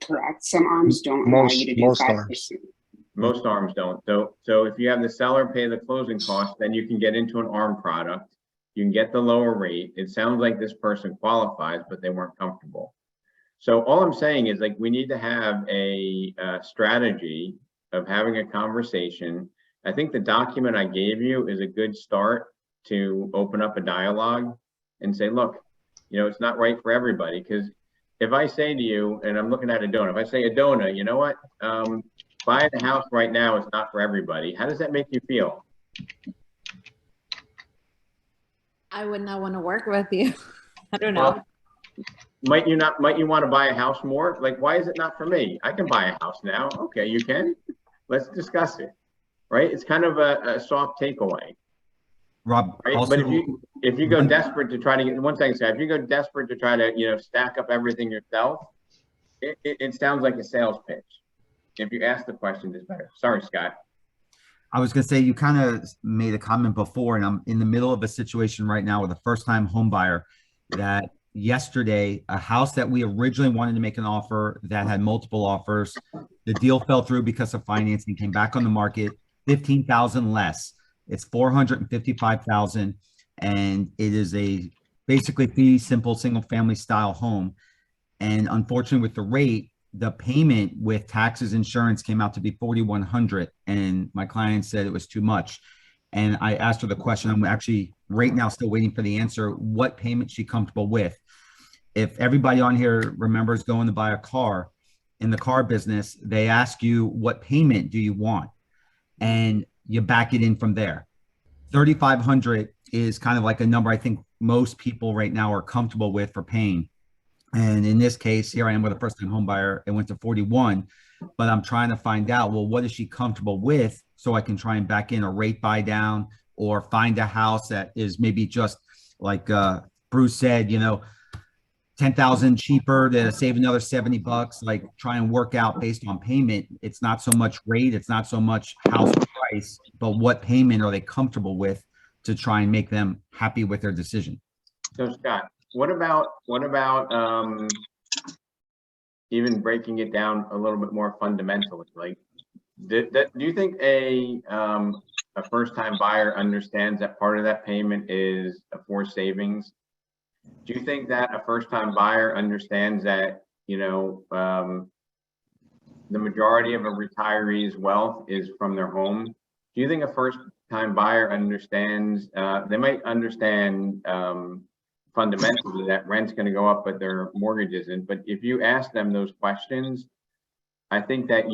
Correct. Some ARMs don't allow you to do 5%. Most ARMs don't. So if you have the seller pay the closing costs, then you can get into an ARM product. You can get the lower rate. It sounds like this person qualifies, but they weren't comfortable. So all I'm saying is, like, we need to have a strategy of having a conversation. I think the document I gave you is a good start to open up a dialogue and say, look, you know, it's not right for everybody. Because if I say to you, and I'm looking at Adona, if I say, Adona, you know what, buying a house right now is not for everybody. How does that make you feel? I would not want to work with you. I don't know. Well, might you want to buy a house more? Like, why is it not for me? I can buy a house now. Okay, you can. Let's discuss it. Right? It's kind of a soft takeaway. Rob, Right, also, but if you go desperate to try to get, one second, Scott, if you go desperate to try to, stack up everything yourself, it sounds like a sales pitch. If you ask the question, it's better. Sorry, Scott. I was going to say, you kind of made a comment before, and I'm in the middle of a situation right now with a first-time home buyer that yesterday, a house that we originally wanted to make an offer that had multiple offers, the deal fell through because of financing, came back on the market, 15,000 less. It's 455,000, and it is a basically fee simple single family style home. And unfortunately, with the rate, the payment with taxes, insurance came out to be 4,100, and my client said it was too much. And I asked her the question. I'm actually right now still waiting for the answer. What payment she comfortable with? If everybody on here remembers going to buy a car in the car business, they ask you, what payment do you want? And you back it in from there. 3,500 is kind of like a number I think most people right now are comfortable with for paying. And in this case, here I am with a first-time home buyer. It went to 41, but I'm trying to find out, well, what is she comfortable with, so I can try and back in a rate buy down or find a house that is maybe just like Bruce said, 10,000 cheaper to save another 70 bucks, like try and work out based on payment. It's not so much rate, it's not so much house price, but what payment are they comfortable with to try and make them happy with their decision. So Scott, what about even breaking it down a little bit more fundamentally? Like, do you think a first-time buyer understands that part of that payment is for savings? Do you think that a first-time buyer understands that, the majority of a retiree's wealth is from their home? Do you think a first-time buyer understands, they might understand fundamentally that rent's going to go up, but their mortgage isn't. But if you ask them those questions, I think that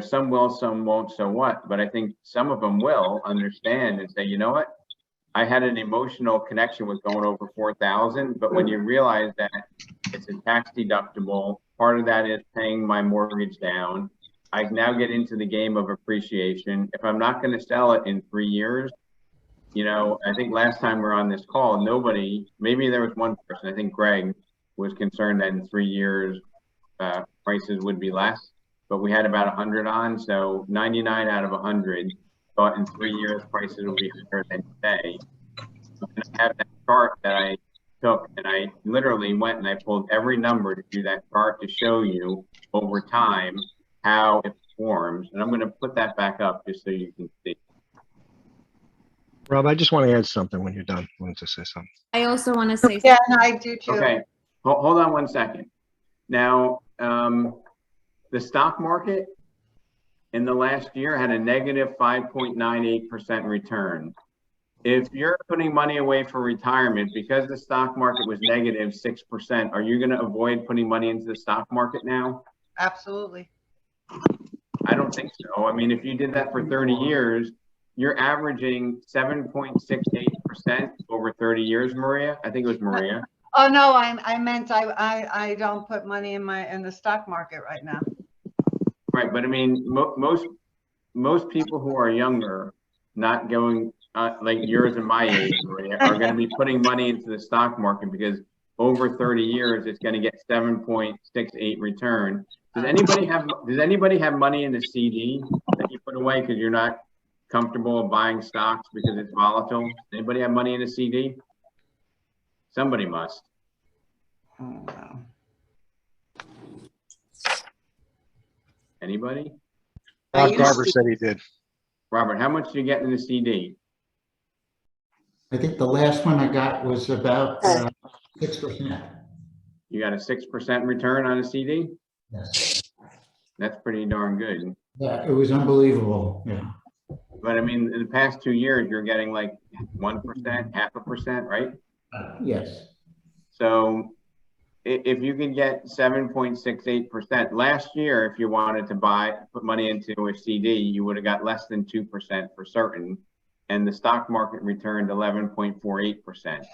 some will, some won't, so what? But I think some of them will understand and say, you know what? I had an emotional connection with going over 4,000, but when you realize that it's a tax deductible, part of that is paying my mortgage down. I now get into the game of appreciation. If I'm not going to sell it in 3 years, I think last time we were on this call, maybe there was one person, I think Greg, was concerned that in 3 years, prices would be less, but we had about 100 on. So 99 out of 100 thought in 3 years, prices will be higher than today. And I have that chart that I took, and I literally went and I pulled every number to do that chart to show you over time how it performs. And I'm going to put that back up just so you can see. Rob, I just want to add something when you're done. I wanted to say something. I also want to say Yeah, and I do too. Okay, hold on one second. Now, the stock market in the last year had a negative 5.98% return. If you're putting money away for retirement because the stock market was negative 6%, are you going to avoid putting money into the stock market now? Absolutely. I don't think so. I mean, if you did that for 30 years, you're averaging 7.68% over 30 years, Maria. I think it was Maria. Oh no, I meant I don't put money in the stock market right now. Right, but I mean, most people who are younger, not going like yours and my age, Maria, are going to be putting money into the stock market because over 30 years, it's going to get 7.68 return. Does anybody have money in the CD that you put away because you're not comfortable buying stocks because it's volatile? Anybody have money in a CD? Somebody must. Oh, wow. Anybody? Bob Garber said he did. Robert, how much do you get in the CD? I think the last one I got was about 6%. You got a 6% return on a CD? Yes. That's pretty darn good. Yeah, it was unbelievable. Yeah. But I mean, in the past 2 years, you're getting like 1%, 0.5%, right? Yes. So if you could get 7.68% last year, if you wanted to put money into a CD, you would have got less than 2% for certain. And the stock market returned 11.48%.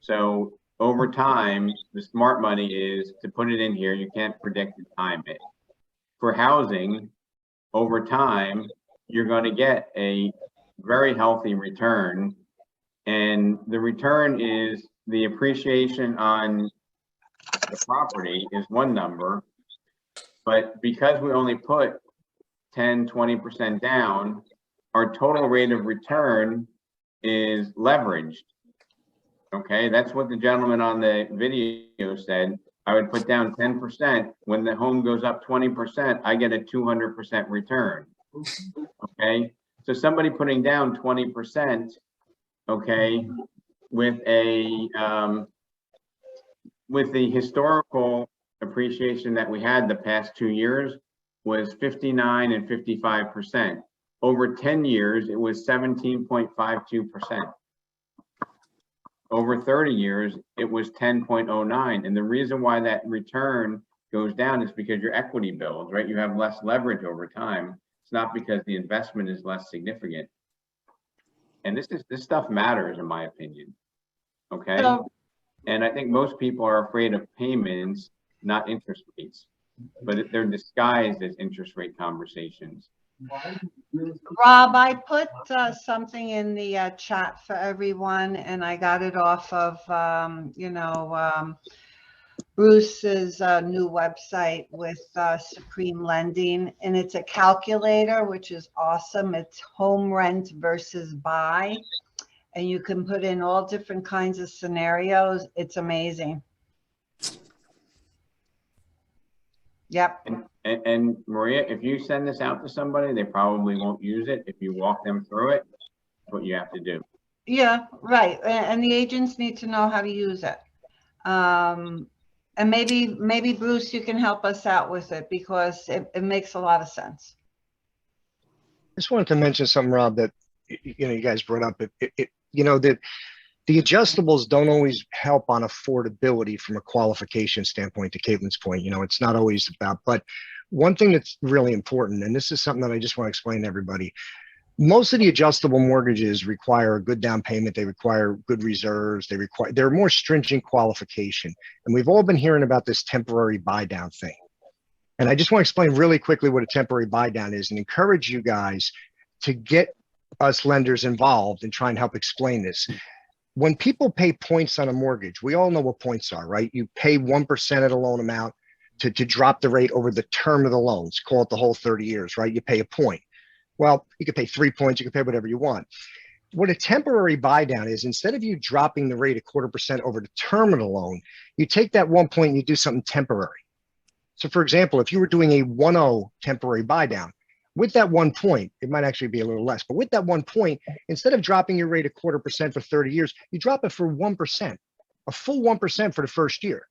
So over time, the smart money is to put it in here. You can't predict the time it. For housing, over time, you're going to get a very healthy return. And the return is the appreciation on the property is one number, but because we only put 10, 20% down, our total rate of return is leveraged. Okay, that's what the gentleman on the video said. I would put down 10%. When the home goes up 20%, I get a 200% return. Okay, so somebody putting down 20%, okay, with the historical appreciation that we had the past 2 years was 59 and 55%. Over 10 years, it was 17.52%. Over 30 years, it was 10.09. And the reason why that return goes down is because your equity builds, right? You have less leverage over time. It's not because the investment is less significant. And this stuff matters, in my opinion. Okay. And I think most people are afraid of payments, not interest rates, but they're disguised as interest rate conversations. Rob, I put something in the chat for everyone, and I got it off of, Bruce's new website with Supreme Lending, and it's a calculator, which is awesome. It's home rent versus buy, and you can put in all different kinds of scenarios. It's amazing. Yep. And Maria, if you send this out to somebody, they probably won't use it. If you walk them through it, that's what you have to do. Yeah, right. And the agents need to know how to use it. And maybe Bruce, you can help us out with it, because it makes a lot of sense. I just wanted to mention something, Rob, that you guys brought up. That the adjustables don't always help on affordability from a qualification standpoint, to Caitlin's point. It's not always about, but one thing that's really important, and this is something that I just want to explain to everybody, most of the adjustable mortgages require a good down payment. They require good reserves. They're more stringent qualification. And we've all been hearing about this temporary buy down thing. And I just want to explain really quickly what a temporary buy down is, and encourage you guys to get us lenders involved and try and help explain this. When people pay points on a mortgage, we all know what points are, right? You pay 1% of the loan amount to drop the rate over the term of the loans. Call it the whole 30 years, right? You pay a point. Well, you could pay 3 points, you can pay whatever you want. What a temporary buy down is, instead of you dropping the rate 0.25% over the term of the loan, you take that 1 point and you do something temporary. So for example, if you were doing a 1.0 temporary buy down, with that 1 point, it might actually be a little less, but with that 1 point, instead of dropping your rate 0.25% for 30 years, you drop it for 1%, a full 1% for the first year.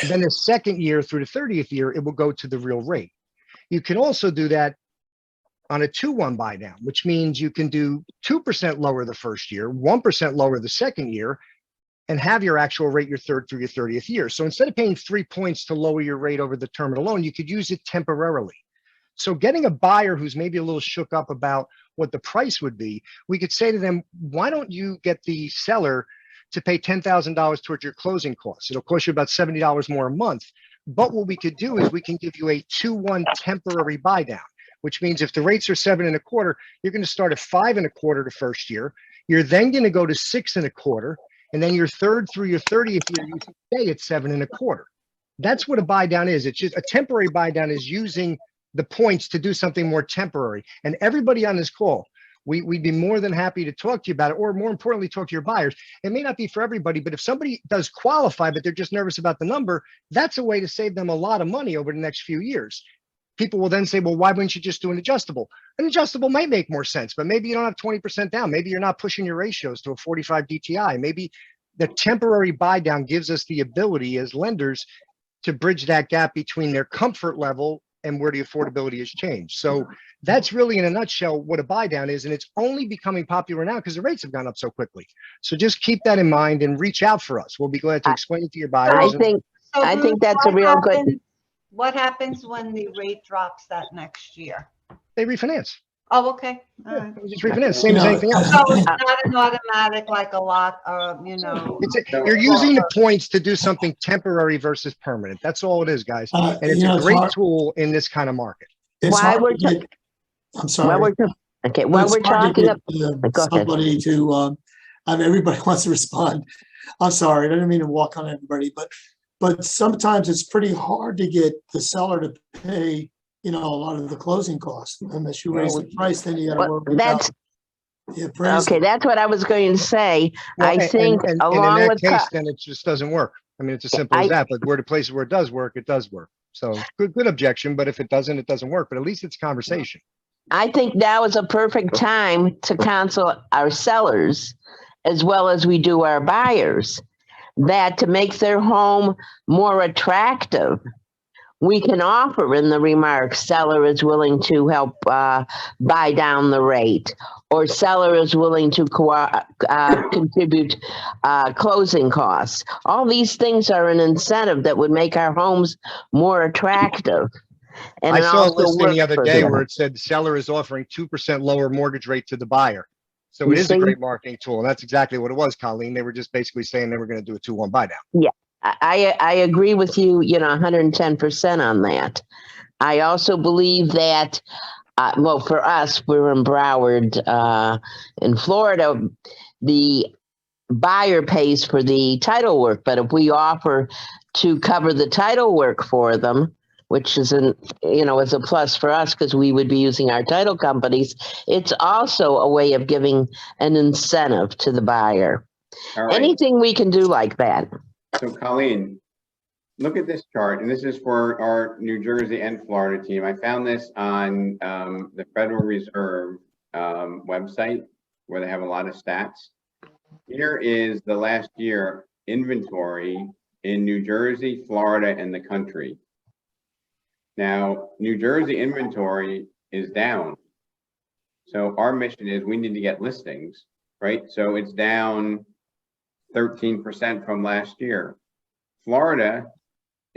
And then the second year through the 30th year, it will go to the real rate. You can also do that on a 2-1 buy down, which means you can do 2% lower the first year, 1% lower the second year, and have your actual rate your third through your 30th year. So instead of paying 3 points to lower your rate over the term of the loan, you could use it temporarily. So getting a buyer who's maybe a little shook up about what the price would be, we could say to them, why don't you get the seller to pay $10,000 towards your closing costs? It'll cost you about $70 more a month. But what we could do is we can give you a 2-1 temporary buy down, which means if the rates are 7.25, you're going to start at 5.25 the first year. You're then going to go to 6.25, and then your third through your 30th year, you stay at 7.25. That's what a buy down is. It's just a temporary buy down is using the points to do something more temporary. And everybody on this call, we'd be more than happy to talk to you about it, or more importantly, talk to your buyers. It may not be for everybody, but if somebody does qualify, but they're just nervous about the number, that's a way to save them a lot of money over the next few years. People will then say, well, why wouldn't you just do an adjustable? An adjustable might make more sense, but maybe you don't have 20% down. Maybe you're not pushing your ratios to a 45 DTI. Maybe the temporary buy down gives us the ability as lenders to bridge that gap between their comfort level and where the affordability has changed. So that's really in a nutshell what a buy down is. And it's only becoming popular now because the rates have gone up so quickly. So just keep that in mind and reach out for us. We'll be glad to explain it to your buyers. I think that's a real good. What happens when the rate drops that next year? They refinance. Oh, okay. All right. Just refinance, same as anything else. So it's not an automatic, like a lot of, You're using the points to do something temporary versus permanent. That's all it is, guys. And it's a great tool in this kind of market. I'm sorry. Okay, while It's we're hard to talking, get, go ahead. somebody to, I mean, everybody wants to respond. I'm sorry, I didn't mean to walk on everybody, but sometimes it's pretty hard to get the seller to pay, a lot of the closing costs. Unless you raise the price, then you gotta Well, worry about the appraisal. Okay, that's what I was going to say. Well, I think and in along that with, case, then it just doesn't work. I mean, it's as simple as that, but where the places where it does work, it does work. So good objection, but if it doesn't, it doesn't work, but at least it's conversation. I think now is a perfect time to counsel our sellers as well as we do our buyers that to make their home more attractive, we can offer in the remarks, seller is willing to help buy down the rate, or seller is willing to contribute closing costs. All these things are an incentive that would make our homes more attractive. And I it saw a also listing the works other for day them. where it said the seller is offering 2% lower mortgage rate to the buyer. So You it is a see? great marketing tool. And that's exactly what it was, Colleen. They were just basically saying they were going to do a 2-1 buy down. Yeah, I agree with you, 110% on that. I also believe that, well, for us, we're in Broward, in Florida, the buyer pays for the title work, but if we offer to cover the title work for them, which is is a plus for us because we would be using our title companies, it's also a way of giving an incentive to the buyer. All right. Anything we can do like that. So Colleen, look at this chart, and this is for our New Jersey and Florida team. I found this on the Federal Reserve website where they have a lot of stats. Here is the last year inventory in New Jersey, Florida, and the country. Now, New Jersey inventory is down. So our mission is we need to get listings, right? So it's down 13% from last year. Florida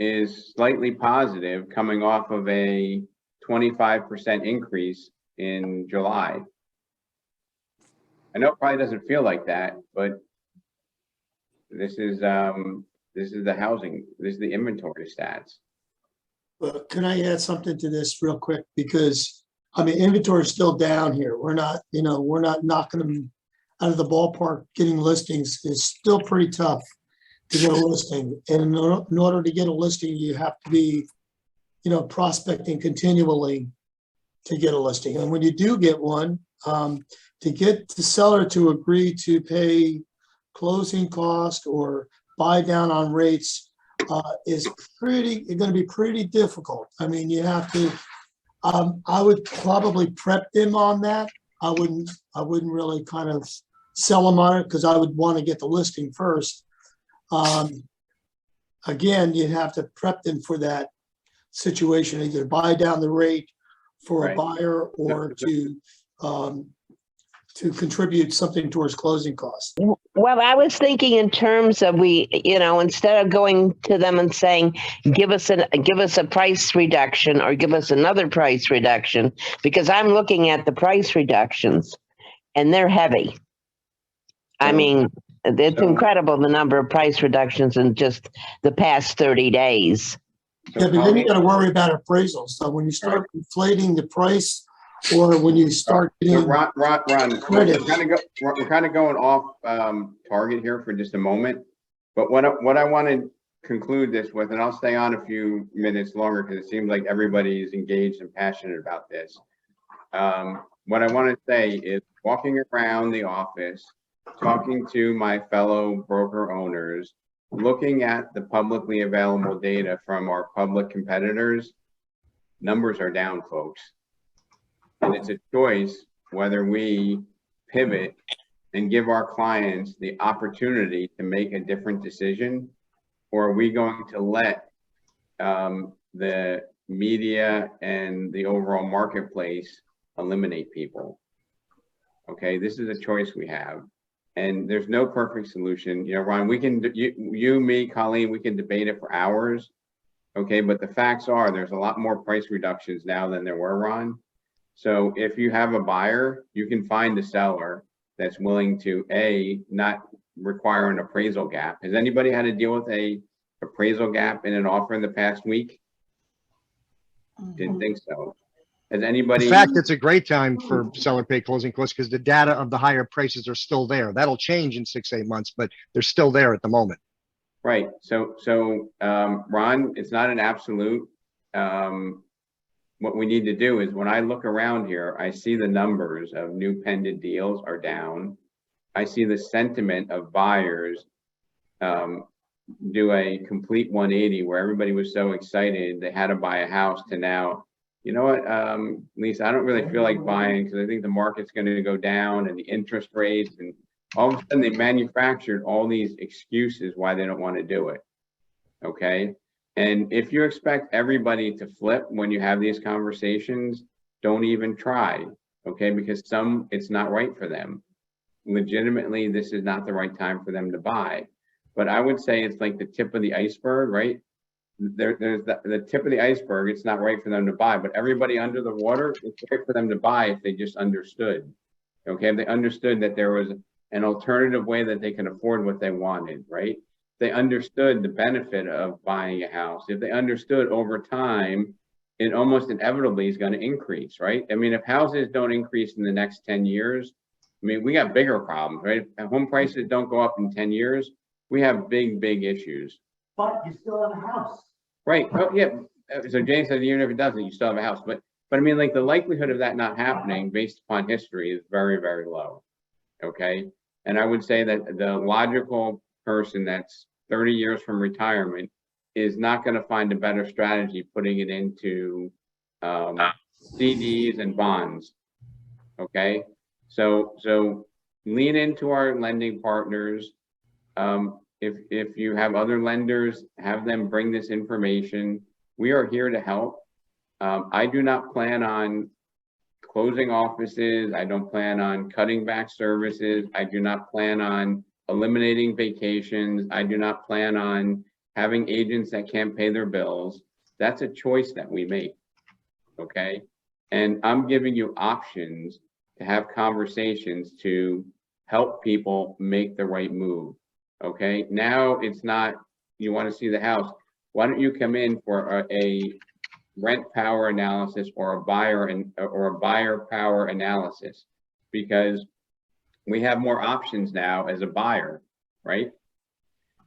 is slightly positive, coming off of a 25% increase in July. I know it probably doesn't feel like that, but this is the housing, this is the inventory stats. But can I add something to this real quick? Because I mean, inventory is still down here. We're not knocking them out of the ballpark. Getting listings is still pretty tough to get a listing. And in order to get a listing, you have to be, prospecting continually to get a listing. And when you do get one, to get the seller to agree to pay closing cost or buy down on rates is going to be pretty difficult. I mean, you have to, I would probably prep them on that. I wouldn't really kind of sell them on it because I would want to get the listing first. Again, you'd have to prep them for that situation, either buy down the rate for a buyer or to contribute something towards closing costs. Well, I was thinking in terms of instead of going to them and saying, give us a price reduction or give us another price reduction, because I'm looking at the price reductions and they're heavy. I mean, it's incredible the number of price reductions in just the past 30 days. Yeah, but then you got to worry about appraisals. So when you start inflating the price, or when you start getting Ron, we're kind of going off target here for just a moment. But what I want to conclude this with, and I'll stay on a few minutes longer because it seems like everybody is engaged and passionate about this. What I want to say is walking around the office, talking to my fellow broker owners, looking at the publicly available data from our public competitors, numbers are down, folks. And it's a choice whether we pivot and give our clients the opportunity to make a different decision, or are we going to let the media and the overall marketplace eliminate people? Okay, this is a choice we have. And there's no perfect solution. Ron, we can, you, me, Colleen, we can debate it for hours. Okay, but the facts are there's a lot more price reductions now than there were, Ron. So if you have a buyer, you can find a seller that's willing to not require an appraisal gap. Has anybody had to deal with a appraisal gap in an offer in the past week? Didn't think so. Has anybody? In fact, it's a great time for seller pay closing costs because the data of the higher prices are still there. That'll change in 6-8 months, but they're still there at the moment. Right. So, Ron, it's not an absolute. What we need to do is when I look around here, I see the numbers of new pending deals are down. I see the sentiment of buyers do a complete 180 where everybody was so excited they had to buy a house to now, you know what, Lisa, I don't really feel like buying because I think the market's going to go down and the interest rates, and all of a sudden they manufactured all these excuses why they don't want to do it. Okay. And if you expect everybody to flip when you have these conversations, don't even try. Okay. Because it's not right for them. Legitimately, this is not the right time for them to buy. But I would say it's like the tip of the iceberg, right? There's the tip of the iceberg. It's not right for them to buy, but everybody under the water, it's right for them to buy if they just understood. Okay. If they understood that there was an alternative way that they can afford what they wanted, right? They understood the benefit of buying a house. If they understood over time, it almost inevitably is going to increase, right? I mean, if houses don't increase in the next 10 years, I mean, we got bigger problems, right? If home prices don't go up in 10 years, we have big issues. But you still have a house. Right. Oh, yeah. So James said, even if it doesn't, you still have a house. But I mean, like the likelihood of that not happening based upon history is very low. Okay. And I would say that the logical person that's 30 years from retirement is not going to find a better strategy putting it into CDs and bonds. Okay. So lean into our lending partners. If you have other lenders, have them bring this information. We are here to help. I do not plan on closing offices. I don't plan on cutting back services. I do not plan on eliminating vacations. I do not plan on having agents that can't pay their bills. That's a choice that we make, okay? And I'm giving you options to have conversations to help people make the right move, okay? Now it's not, you want to see the house. Why don't you come in for a rent power analysis or a buyer power analysis? Because we have more options now as a buyer, right?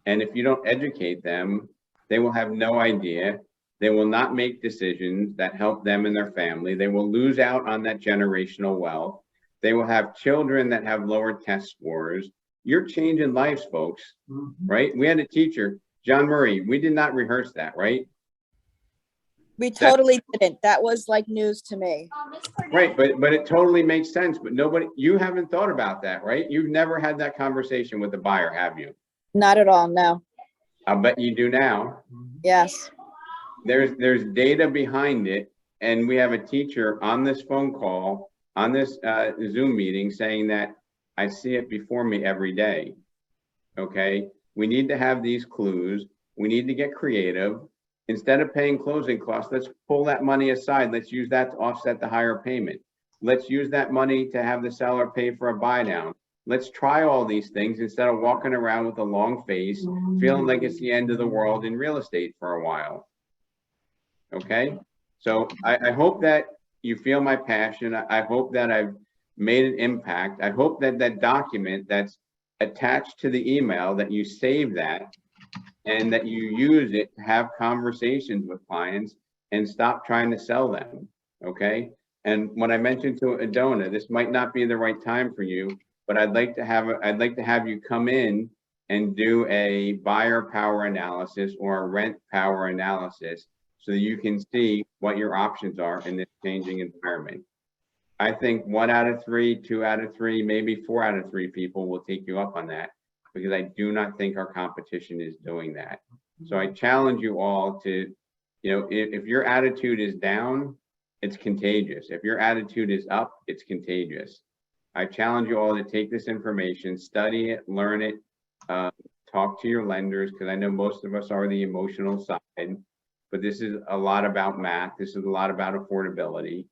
And if you don't educate them, they will have no idea. They will not make decisions that help them and their family. They will lose out on that generational wealth. They will have children that have lower test scores. You're changing lives, folks, right? We had a teacher, John Murray. We did not rehearse that, right? We totally didn't. That was like news to me. Right, but it totally makes sense. But you haven't thought about that, right? You've never had that conversation with the buyer, have you? Not at all, no. I'll bet you do now. Yes. There's data behind it, and we have a teacher on this phone call, on this Zoom meeting, saying that I see it before me every day. Okay, we need to have these clues. We need to get creative. Instead of paying closing costs, let's pull that money aside. Let's use that to offset the higher payment. Let's use that money to have the seller pay for a buy down. Let's try all these things instead of walking around with a long face, feeling like it's the end of the world in real estate for a while. Okay, so I hope that you feel my passion. I hope that I've made an impact. I hope that that document that's attached to the email, that you save that and that you use it to have conversations with clients and stop trying to sell them. Okay. And when I mentioned to Adona, this might not be the right time for you, but I'd like to have you come in and do a buyer power analysis or a rent power analysis so that you can see what your options are in this changing environment. I think 1 out of 3, 2 out of 3, maybe 4 out of 3 people will take you up on that, because I do not think our competition is doing that. So I challenge you all to, if your attitude is down, it's contagious. If your attitude is up, it's contagious. I challenge you all to take this information, study it, learn it, talk to your lenders, because I know most of us are the emotional side, but this is a lot about math. This is a lot about affordability.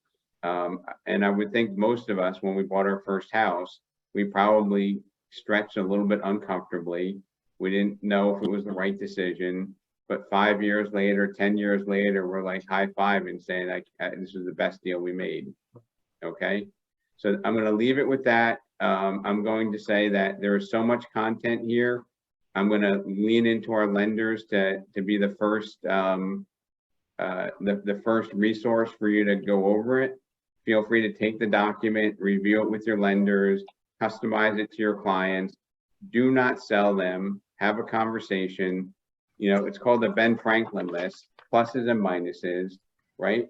And I would think most of us, when we bought our first house, we probably stretched a little bit uncomfortably. We didn't know if it was the right decision. but 5 years later, 10 years later, we're like high-fiving saying like, this is the best deal we made. Okay, so I'm going to leave it with that. I'm going to say that there is so much content here. I'm going to lean into our lenders to be the first the first resource for you to go over it. Feel free to take the document, review it with your lenders, customize it to your clients. Do not sell them. Have a conversation. You know, it's called the Ben Franklin list, pluses and minuses, right?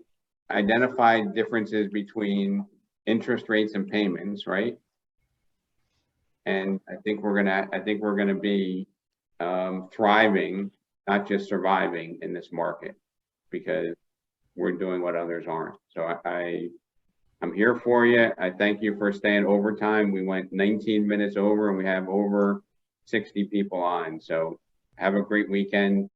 Identify differences between interest rates and payments, right? And I think we're gonna be thriving, not just surviving in this market, because we're doing what others aren't. So I'm here for you. I thank you for staying overtime. We went 19 minutes over and we have over 60 people on. So have a great weekend.